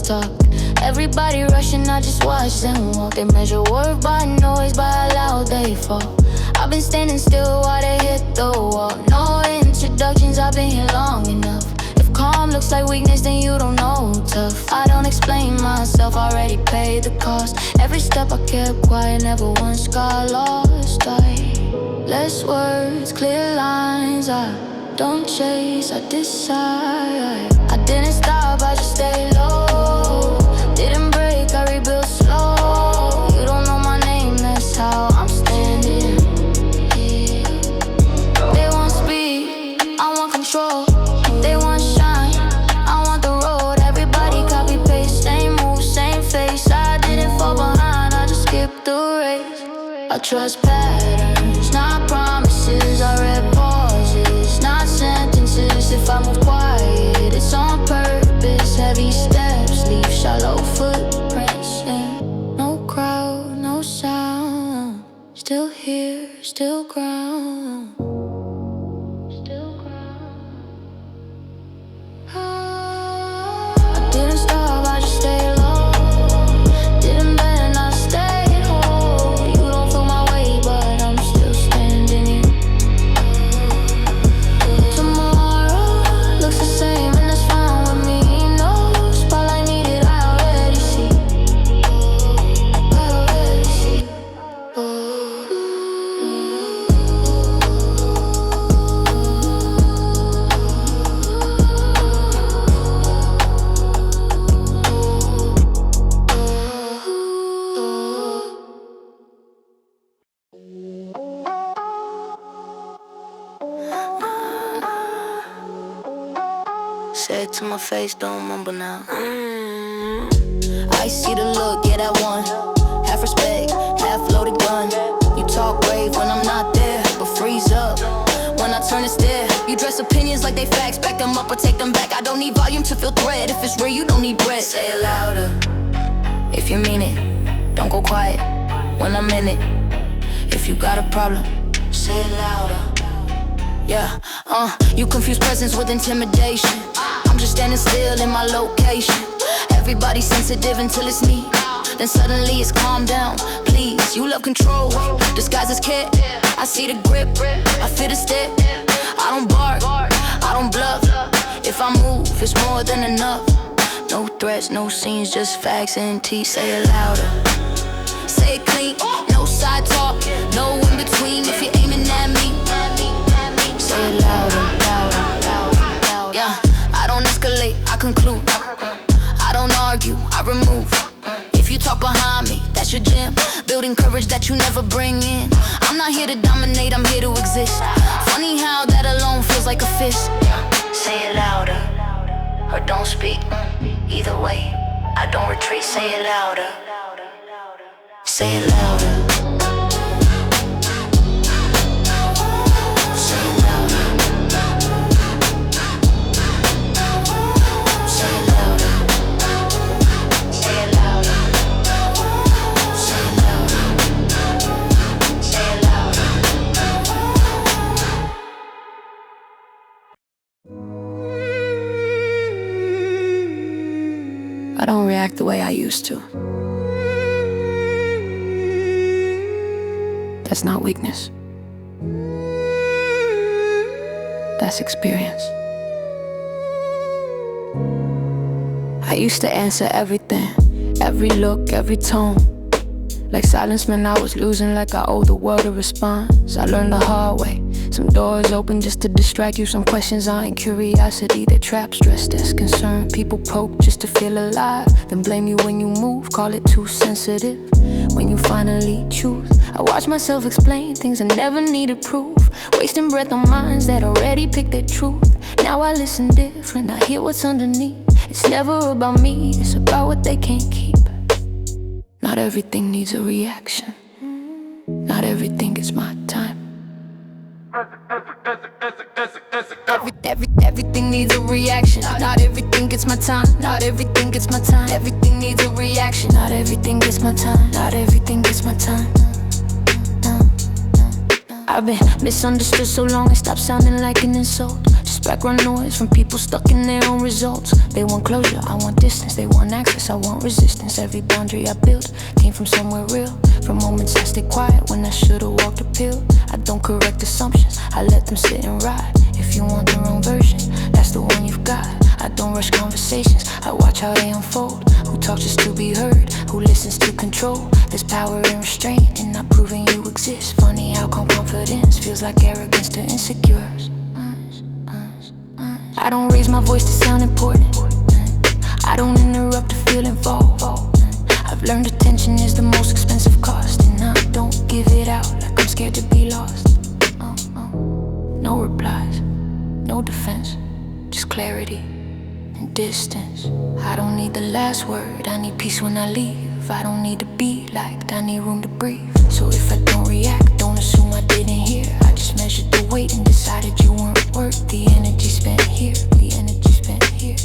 talk. Everybody rushing, I just watch them walk. They measure word by noise, by how loud they fall. I've been standing still while they hit the wall. No introductions, I've been here long enough. If calm looks like weakness, then you don't know tough. I don't explain myself, already paid the cost. Every step I kept quiet, never once got lost. Less words, clear lines. I don't chase, I decide. I didn't stop, I just stayed low. Didn't break, I rebuilt slow. You don't know my name, that's how I'm standing. They want speed, I want control. They want shine, I want the road. Everybody copy paste, same move, same face. I didn't fall behind, I just skipped the race. I trust patterns, not promises. I read pauses, not sentences. If I move quiet, it's on purpose. Heavy steps leave shallow footprints. Yeah. No crowd, no sound. Still here, still ground. Still ground. I didn't stop, I just stayed low. Didn't bend, I stayed whole. You don't feel my weight, but I'm still standing here. Tomorrow looks the same, and that's fine with me. No spotlight needed, I already see. I already see. Say it to my face, don't mumble now. I see the look, yeah, that one. Half respect, half loaded gun. You talk brave when I'm not there, but freeze up when I turn and stare. You dress opinions like they facts, back them up or take them back. I don't need volume to feel threat. If it's real, you don't need breath. Say it louder if you mean it. Don't go quiet when I'm in it. If you got a problem, say it louder. Yeah, you confuse presence with intimidation. I'm just standing still in my location. Everybody's sensitive until it's me. Then suddenly it's calm down. Please, you love control, disguise as care. I see the grip, I feel the step. I don't bark, I don't bluff. If I move, it's more than enough. No threats, no scenes, just facts and teeth. Say it louder, say it clean. No side talk, no in between. If you're aiming at me, say it louder, louder, louder, louder. Yeah, I don't escalate, I conclude. I don't argue, I remove. If you talk behind me, that's your gym. Building courage that you never bring in. I'm not here to dominate, I'm here to exist. Funny how that alone feels like a fist. Say it louder, or don't speak. Either way, I don't retreat. Say it louder. Say it louder. I don't react the way I used to. That's not weakness. That's experience. I used to answer everything, every look, every tone. Like silence meant I was losing, like I owed the world a response. I learned the hard way. Some doors open just to distract you. Some questions aren't curiosity, they're traps dressed as concern. People poke just to feel alive, then blame you when you move, call it too sensitive. When you finally choose, I watch myself explain things I never needed proof. Wasting breath on minds that already picked their truth. Now I listen different, I hear what's underneath. It's never about me, it's about what they can't keep. Not everything needs a reaction. Not everything gets my time. Everything needs a reaction. Not everything gets my time. Not everything gets my time. Everything needs a reaction. Not everything gets my time. Not everything gets my time. I've been misunderstood so long, it stopped sounding like an insult. Just Background noise from people stuck in their own results. They want closure, I want distance. They want access, I want resistance. Every boundary I built came from somewhere real. From moments I stay quiet when I should've walked uphill. I don't correct assumptions, I let them sit and ride. If you want the wrong version, that's the one you've got. I don't rush conversations, I watch how they unfold. Who talks just to be heard, who listens to control. There's power in restraint, and not proving you exist. Funny how confidence feels like arrogance to insecures. I don't raise my voice to sound important. I don't interrupt to feel involved. I've learned attention is the most expensive cost, and I don't give it out like I'm scared to be lost. No replies, no defense, just clarity and distance. I don't need the last word, I need peace when I leave. I don't need to be liked, I need room to breathe. So if I don't react, don't assume I didn't hear. I just measured the weight and decided you weren't worth the energy spent here. The energy spent here.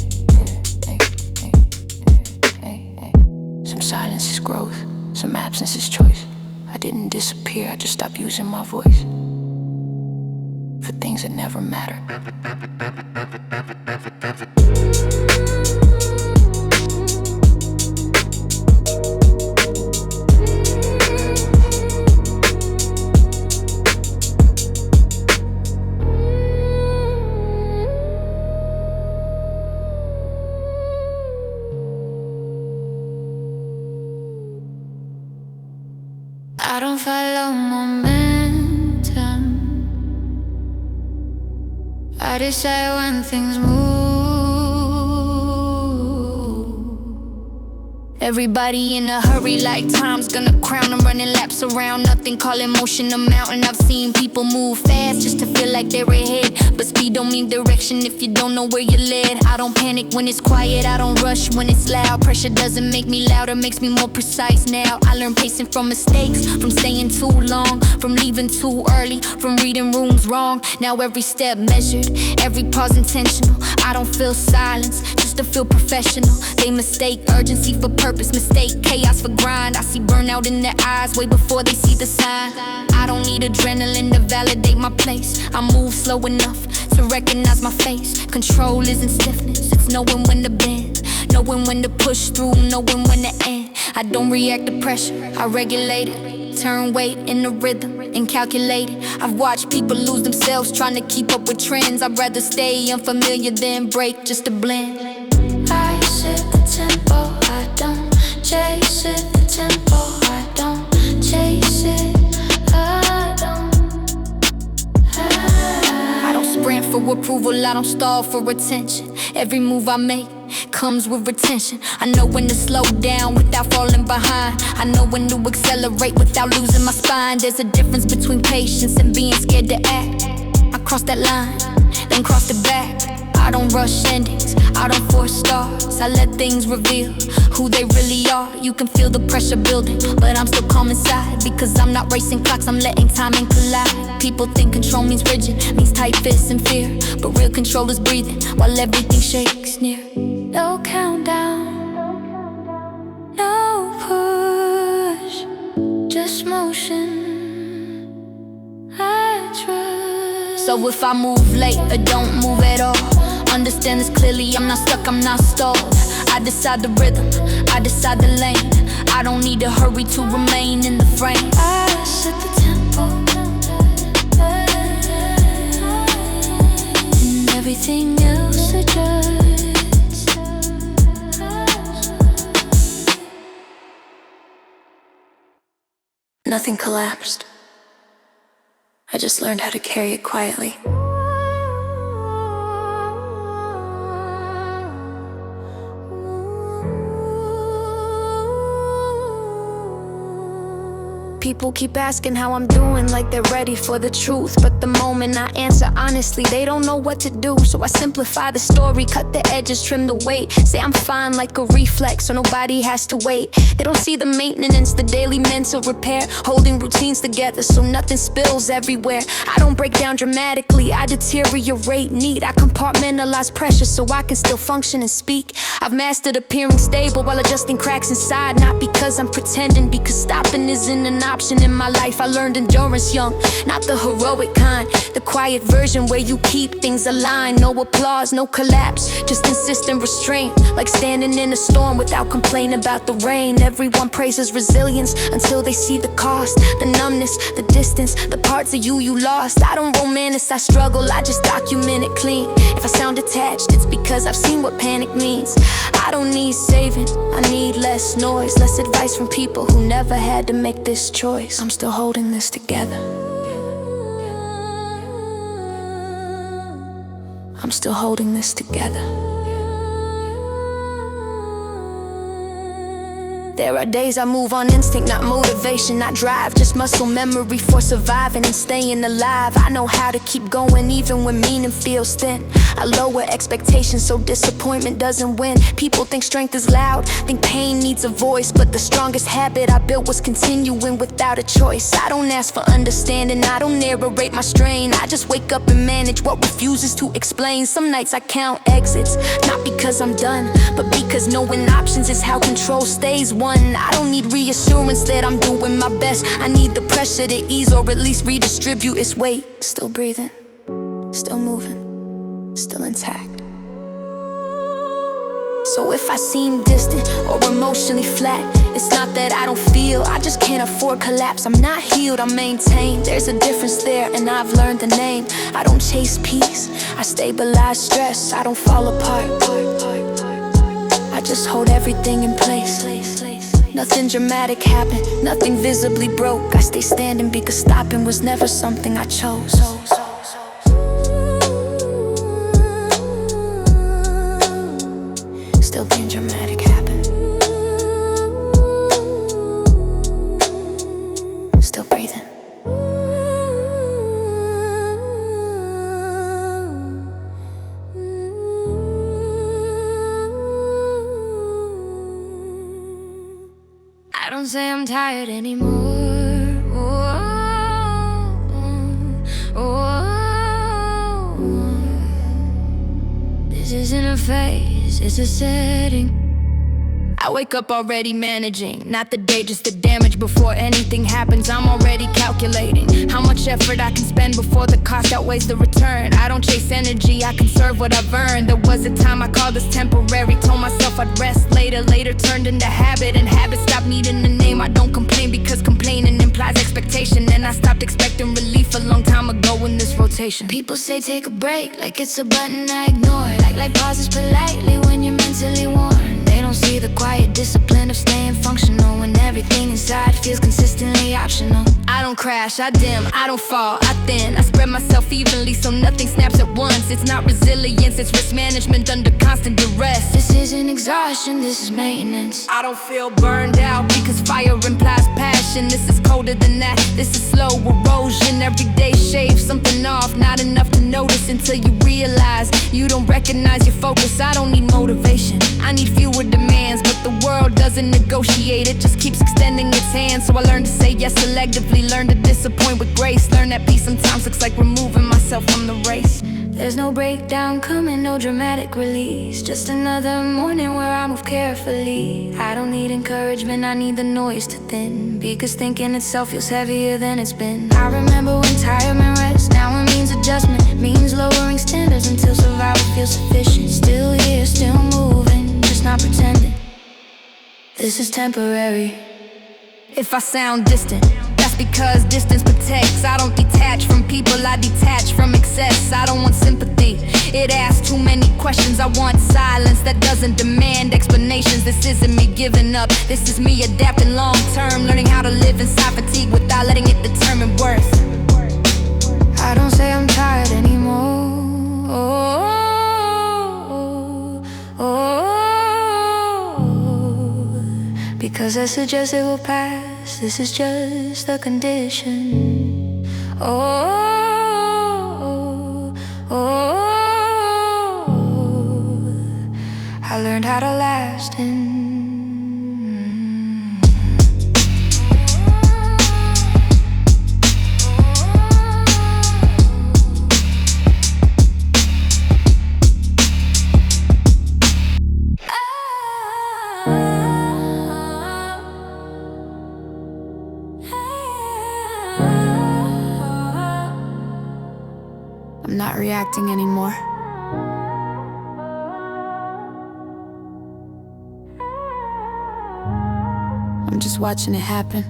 Some silence is growth, some absence is choice. I didn't disappear, I just stopped using my voice for things that never matter. I don't follow momentum, I decide when things move. Everybody in a hurry like time's gonna crown them, running laps around nothing, calling motion a mountain. I've seen people move fast just to feel like they're ahead, but speed don't mean direction if you don't know where you're led. I don't panic when it's quiet, I don't rush when it's loud. Pressure doesn't make me louder, makes me more precise now. I learn pacing from mistakes, from staying too long, from leaving too early, from reading rooms wrong. Now every step measured, every pause intentional. I don't feel silence, just to feel professional. They mistake urgency for purpose, mistake chaos for grind. I see burnout in their eyes way before they see the sign. I don't need adrenaline to validate my place. I move slow enough to recognize my face. Control isn't stiffness, it's knowing when to bend, knowing when to push through, knowing when to end. I don't react to pressure, I regulate it. Turn weight in the rhythm and calculate it. I've watched people lose themselves trying to keep up with trends. I'd rather stay unfamiliar than break just to blend. I set the tempo, I don't chase it. The tempo, I don't chase it. I don't sprint for approval, I don't stall for attention. Every move I make comes with retention. I know when to slow down without falling behind. I know when to accelerate without losing my spine. There's a difference between patience and being scared to act. I cross that line, then cross it back. I don't rush endings, I don't force stars. I let things reveal who they really are. You can feel the pressure building, but I'm still calm inside, because I'm not racing clocks, I'm letting timing collide. People think control means rigid, means tight fists and fear, but real control is breathing while everything shakes near. No countdown, no push, just motion, I trust. So if I move late or don't move at all, understand this clearly, I'm not stuck, I'm not stalled. I decide the rhythm, I decide the lane. I don't need to hurry to remain in the frame. I set the tempo, and everything else adjusts. Nothing collapsed, I just learned how to carry it quietly. People keep asking how I'm doing, like they're ready for the truth. But the moment I answer honestly, they don't know what to do. So I simplify the story, cut the edges, trim the weight. Say I'm fine like a reflex, so nobody has to wait. They don't see the maintenance, the daily mental repair, holding routines together so nothing spills everywhere. I don't break down dramatically, I deteriorate neat. I compartmentalize pressure so I can still function and speak. I've mastered appearing stable while adjusting cracks inside. Not because I'm pretending, because stopping isn't an option. option in my life. I learned endurance young, not the heroic kind, the quiet version where you keep things aligned. No applause, no collapse, just insistent restraint, like standing in a storm without complaining about the rain. Everyone praises resilience until they see the cost, the numbness, the distance, the parts of you lost. I don't romanticize I struggle, I just document it clean. If I sound detached, it's because I've seen what panic means. I don't need saving, I need less noise, less advice from people who never had to make this choice. I'm still holding this together. I'm still holding this together. There are days I move on instinct, not motivation, not drive, just muscle memory for surviving and staying alive. I know how to keep going even when meaning feels thin. I lower expectations so disappointment doesn't win. People think strength is loud, think pain needs a voice, but the strongest habit I built was continuing without a choice. I don't ask for understanding, I don't narrate my strain. I just wake up and manage what refuses to explain. Some nights I count exits, not because I'm done, but because knowing options is how control stays won. I don't need reassurance that I'm doing my best. I need the pressure to ease or at least redistribute its weight. Still breathing, still moving, still intact. So if I seem distant or emotionally flat, it's not that I don't feel, I just can't afford collapse. I'm not healed, I'm maintained. There's a difference there and I've learned the name. I don't chase peace, I stabilize stress. I don't fall apart, I just hold everything in place. Nothing dramatic happened, nothing visibly broke. I stay standing because stopping was never something I chose. Still being dramatic happened. Still breathing. I don't say I'm tired anymore. This isn't a phase, it's a setting. I wake up already managing, not the day, just the damage. Before anything happens, I'm already calculating how much effort I can spend before the cost outweighs the return. I don't chase energy, I conserve what I've earned. There was a time I called this temporary, told myself I'd rest later. Later turned into habit, and habit stopped needing a name. I don't complain because complaining implies expectation, and I stopped expecting relief a long time ago in this rotation. People say take a break, like it's a button I ignore. Like pauses politely when you're mentally worn. They don't see the quiet discipline of staying functional when everything inside feels consistently optional. I don't crash, I dim, I don't fall, I thin. I spread myself evenly so nothing snaps at once. It's not resilience, it's risk management under constant duress. This isn't exhaustion, this is maintenance. I don't feel burned out because fire implies passion. This is colder than that, this is slow erosion. Every day shave something off, not enough to notice until you realize you don't recognize your focus. I don't need motivation, I need fewer demands, but the world doesn't negotiate, it just keeps extending its hand. So I learned to say yes selectively, learn to disappoint with grace. Learn that peace sometimes looks like removing myself from the race. There's no breakdown coming, no dramatic release, just another morning where I move carefully. I don't need encouragement, I need the noise to thin, because thinking itself feels heavier than it's been. I remember when time and rest, now it means adjustment, means lowering standards until survival feels sufficient. Still here, still moving, just not pretending this is temporary. If I sound distant, that's because distance protects. I don't detach from people, I detach from excess. I don't want sympathy, it asks too many questions. I want silence that doesn't demand explanations. This isn't me giving up, this is me adapting long term, learning how to live inside fatigue without letting it determine worth. I don't say I'm tired anymore. Because I suggest it will pass, this is just a condition. I learned how to last in. Hey. I'm not reacting anymore. I'm just watching it happen.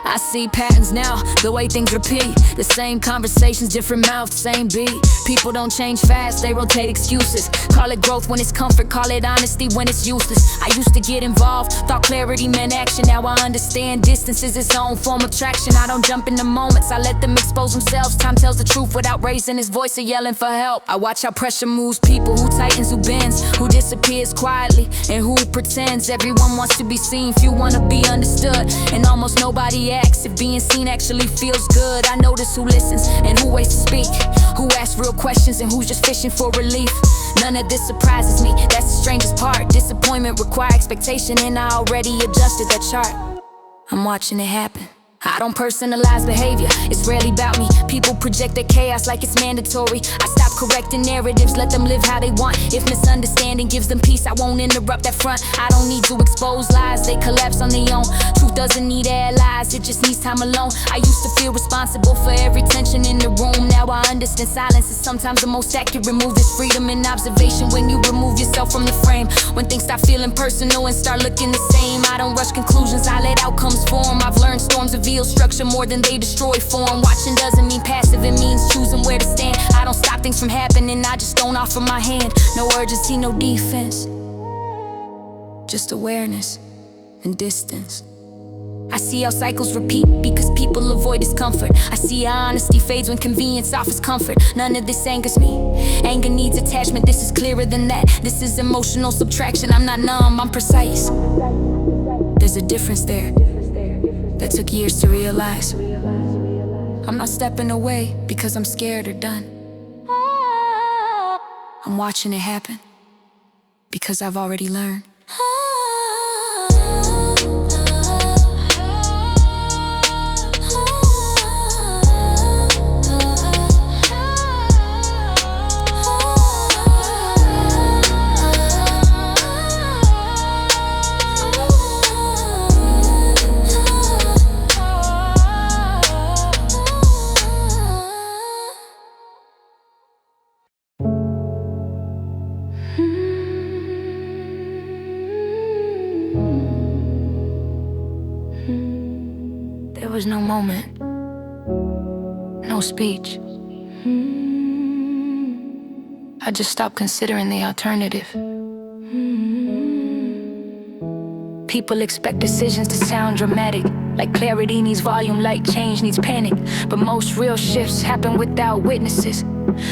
I see patterns now, the way things repeat. The same conversations, different mouth, same beat. People don't change fast, they rotate excuses. Call it growth when it's comfort, call it honesty when it's useless. I used to get involved, thought clarity meant action. Now I understand distance is its own form of traction. I don't jump into moments, I let them expose themselves. Time tells the truth without raising his voice or yelling for help. I watch how pressure moves people, who tightens, who bends, who disappears quietly, and who pretends. Everyone wants to be seen, few wanna be understood, and almost nobody asks if being seen actually feels good. I notice who listens and who waits to speak, who asks real questions and who's just fishing for relief. None of this surprises me, that's the strangest part. Disappointment require expectation, and I already adjusted that chart. I'm watching it happen. I don't personalize behavior, it's rarely about me. People project their chaos like it's mandatory. I stop correcting narratives, let them live how they want. If misunderstanding gives them peace, I won't interrupt that front. I don't need to expose lies, they collapse on their own. Truth doesn't need allies, it just needs time alone. I used to feel responsible for every tension in the room. Now I understand silence is sometimes the most accurate move. There's freedom in observation when you remove yourself from the frame. When things stop feeling personal and start looking the same. I don't rush conclusions, I let outcomes form. I've learned storms reveal structure more than they destroy form. Watching doesn't mean passive, it means choosing where to stand. I don't stop things from happening, I just don't offer my hand. No urgency, no defense, just awareness and distance. I see how cycles repeat because people avoid discomfort. I see how honesty fades when convenience offers comfort. None of this angers me. Anger needs attachment, this is clearer than that. This is emotional subtraction, I'm not numb, I'm precise. There's a difference there that took years to realize. I'm not stepping away because I'm scared or done. I'm watching it happen because I've already learned. There was no moment, no speech. I just stopped considering the alternative. People expect decisions to sound dramatic, like clarity needs volume, like change needs panic. But most real shifts happen without witnesses.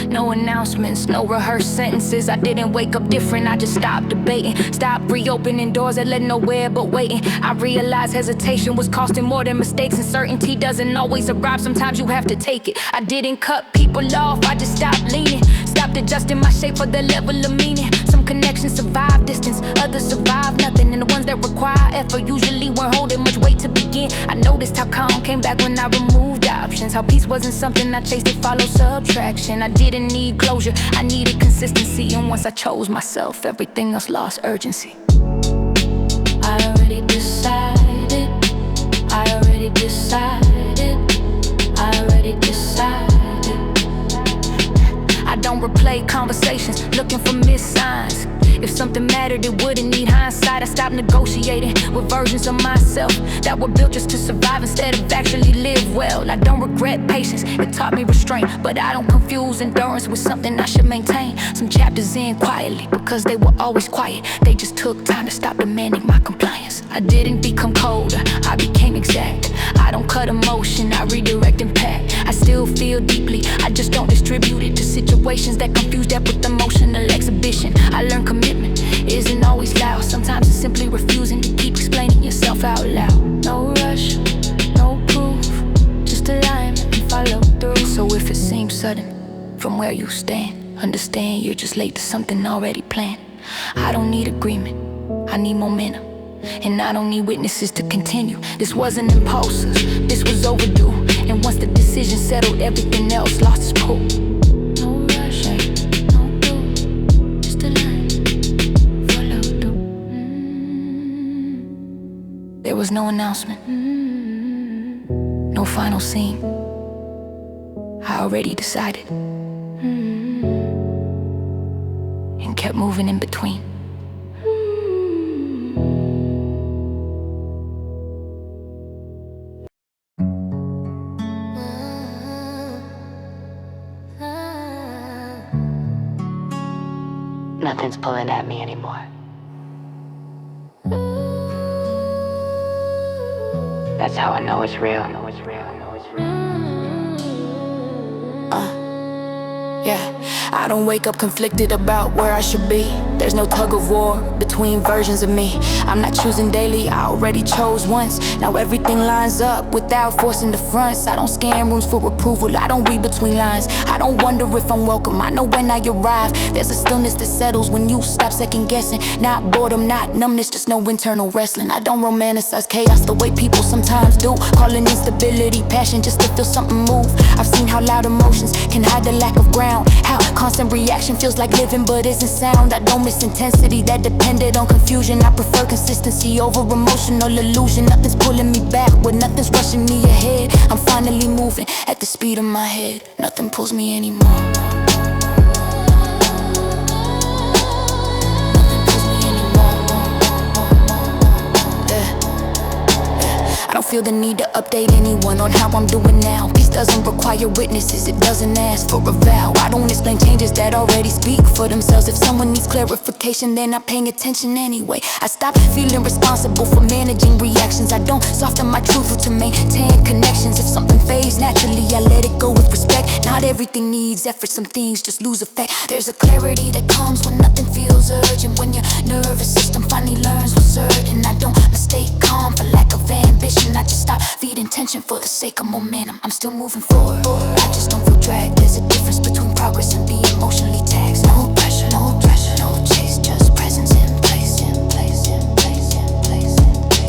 No announcements, no rehearsed sentences. I didn't wake up different, I just stopped debating. Stopped reopening doors that led nowhere but waiting. I realized hesitation was costing more than mistakes, and certainty doesn't always arrive, sometimes you have to take it. I didn't cut people off, I just stopped leaning. Stopped adjusting my shape for the level of meaning. Some connections survive distance, others survive nothing. And the ones that require effort usually weren't holding much weight to begin. I noticed how calm came back when I removed options. How peace wasn't something I chased, it followed subtraction. I didn't need closure, I needed consistency. And once I chose myself, everything else lost urgency. I already decided, I already decided, I already decided. I don't replay conversations, looking for missed signs. If something mattered, it wouldn't need hindsight. I stopped negotiating with versions of myself that were built just to survive instead of actually live well. I don't regret patience, it taught me restraint. But I don't confuse endurance with something I should maintain. Some chapters end quietly because they were always quiet. They just took time to stop demanding my compliance. I didn't become colder, I became exact. I don't cut emotion, I redirect impact. I still feel deeply, I just don't distribute it to situations that confuse depth with emotional exhibition. I learned commitment isn't always loud. Sometimes it's simply refusing to keep explaining yourself out loud. No rush, no proof, just alignment and follow through. So if it seems sudden from where you stand, understand you're just late to something already planned. I don't need agreement, I need momentum. And I don't need witnesses to continue. This wasn't impulsive, this was overdue. And once the decision settled, everything else lost its pull. No rush, no proof, just a line, follow through. There was no announcement, no final scene. I already decided, and kept moving in between. Nothing's pulling at me anymore. That's how I know it's real. Yeah, I don't wake up conflicted about where I should be. There's no tug of war between versions of me. I'm not choosing daily, I already chose once. Now everything lines up without forcing the fronts. I don't scan rooms for approval, I don't read between lines. I don't wonder if I'm welcome, I know when I arrive. There's a stillness that settles when you stop second guessing. Not boredom, not numbness, just no internal wrestling. I don't romanticize chaos the way people sometimes do, calling instability passion just to feel something move. I've seen how loud emotions can hide the lack of ground, how constant reaction feels like living but isn't sound. I don't miss intensity that depended on confusion. I prefer consistency over emotional illusion. Nothing's pulling me backward, nothing's rushing me ahead. I'm finally moving at the speed of my head. Nothing pulls me anymore. I don't feel the need to update anyone on how I'm doing now. Peace doesn't require witnesses, it doesn't ask for a vow. I don't explain changes that already speak for themselves. If someone needs clarification, they're not paying attention anyway. I stop feeling responsible for managing reactions. I don't soften my truth to maintain connections. If something fades naturally, I let it go with respect. Not everything needs effort, some things just lose effect. There's a clarity that comes when nothing feels urgent. When your nervous system finally learns what's certain. I don't mistake calm for lack of ambition. I just stop feeding tension for the sake of momentum. I'm still moving forward, I just don't feel dragged. There's a difference between progress and being emotionally taxed. No pressure, no pressure, no chase, just presence in place, in place, in place, in place.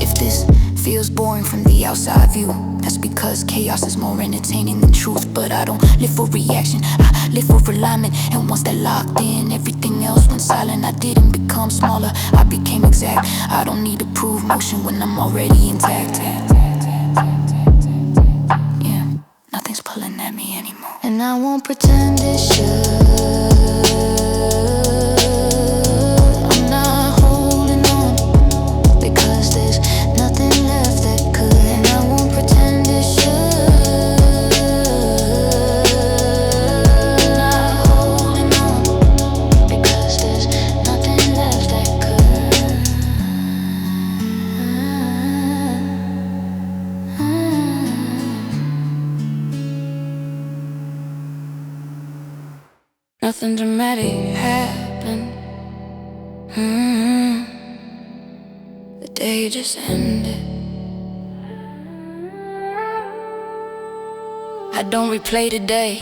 If this feels boring from the outside view, that's because chaos is more entertaining than truth. But I don't live for reaction, I live for alignment. And once they're locked in, everything else went silent. I didn't become smaller, I became exact. I don't need to prove motion when I'm already intact. Yeah, nothing's pulling at me anymore. And I won't pretend it should. I'm not holding on, because there's nothing left that could. And I won't pretend it should. I'm not holding on, because there's nothing left that could. Nothing dramatic happened. The day just ended. I don't replay today,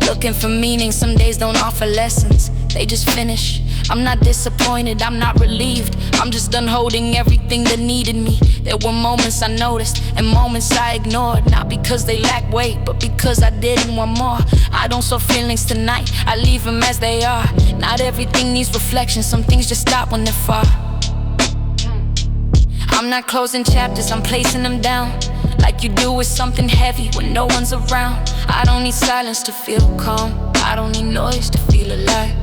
looking for meaning. Some days don't offer lessons, they just finish. I'm not disappointed, I'm not relieved. I'm just done holding everything that needed me. There were moments I noticed and moments I ignored. Not because they lack weight, but because I didn't want more. I don't sow feelings tonight, I leave them as they are. Not everything needs reflection, some things just stop when they're far. I'm not closing chapters, I'm placing them down. Like you do with something heavy when no one's around. I don't need silence to feel calm, I don't need noise to feel alive.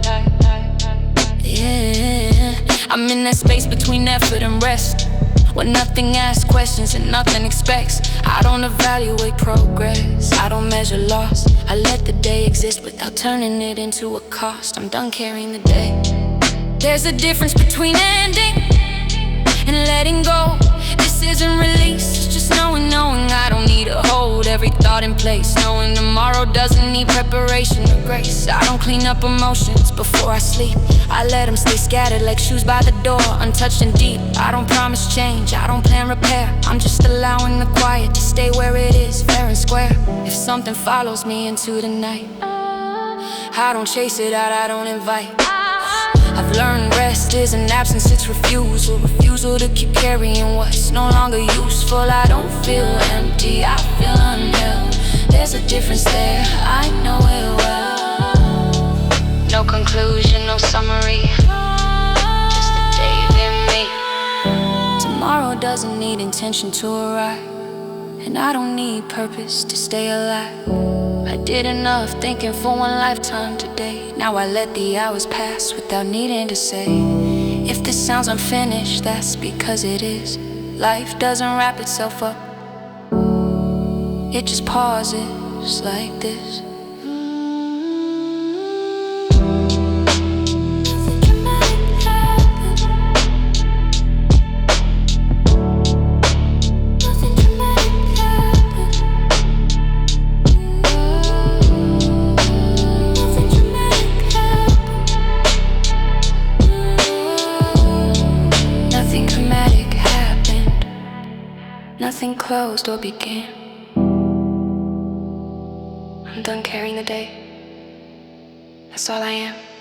Yeah, I'm in that space between effort and rest, where nothing asks questions and nothing expects. I don't evaluate progress, I don't measure loss. I let the day exist without turning it into a cost. I'm done carrying the day. There's a difference between ending and letting go. This isn't release, just knowing I don't need to hold every thought in place. Knowing tomorrow doesn't need preparation or grace. I don't clean up emotions before I sleep, I let them stay scattered like shoes by the door, untouched and deep. I don't promise change, I don't plan repair. I'm just allowing the quiet to stay where it is, fair and square. If something follows me into the night, I don't chase it out, I don't invite. I've learned rest isn't absence, it's refusal. Refusal to keep carrying what's no longer useful. I don't feel empty, I feel unheld. There's a difference there, I know it well. No conclusion, no summary, just the day in me. Tomorrow doesn't need intention to arrive, and I don't need purpose to stay alive. I I did enough thinking for one lifetime today. Now I let the hours pass without needing to say, if this sounds unfinished, that's because it is. Life doesn't wrap itself up, it just pauses like this. Nothing closed or began. I'm done carrying the day. That's all I am.